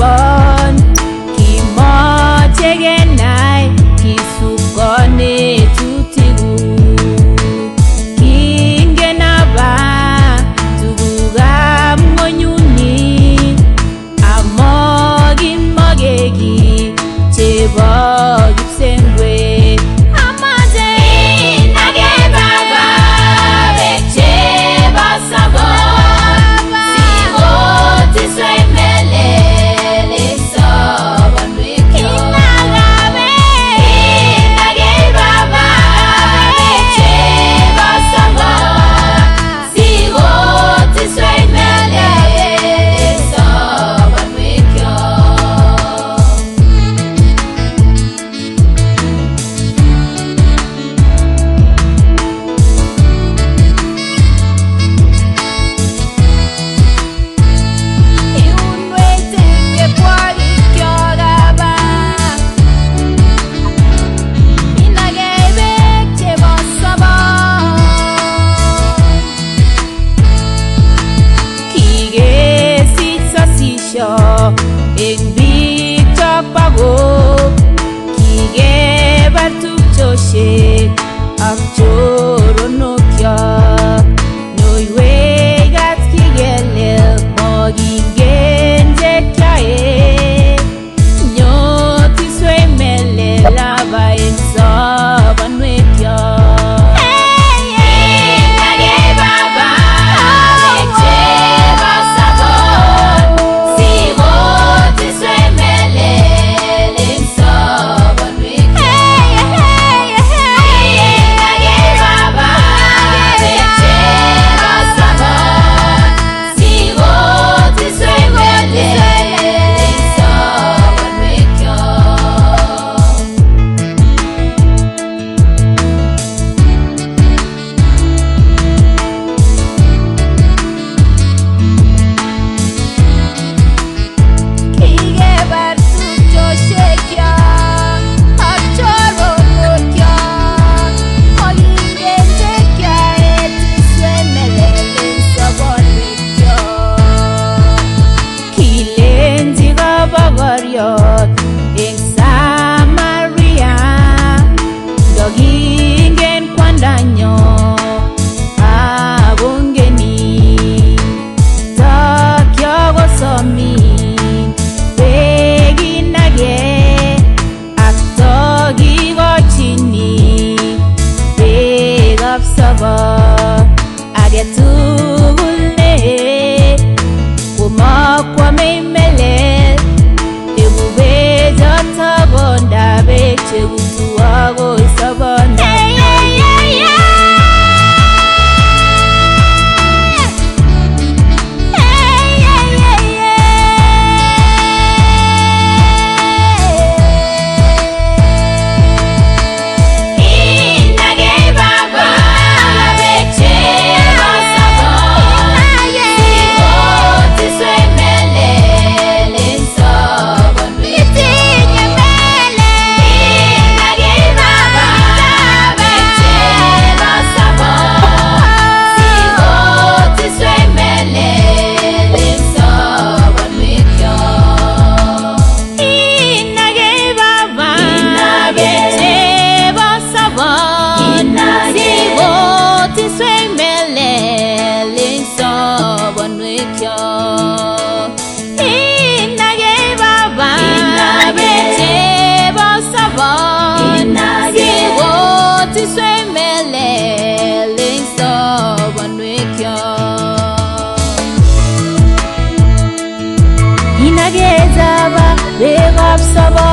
sabon kimochegenai kisukone tutigu kingenaba tugukab ng'onyuni amokimokeki chebo kipsengwe amache inage baba beek chebo sabon sikotiswe melel eng sobonwekyo inage baba beek chebo sabon sikotiswe melel eng sobonwekyo eng biik chokbago kikebar tupchosyek ak choronokyo nyoiwek at kikelel mokingen chekyae nyotiswei melel aba eng sobonwekyo eng Samaria ndokingen kwandanyo abongeni tokyokosomin bekinage ak tokikochini bekab sobon agetugul ne komokwamei melel tagonda beek chekutu agoi sobon bekab sobon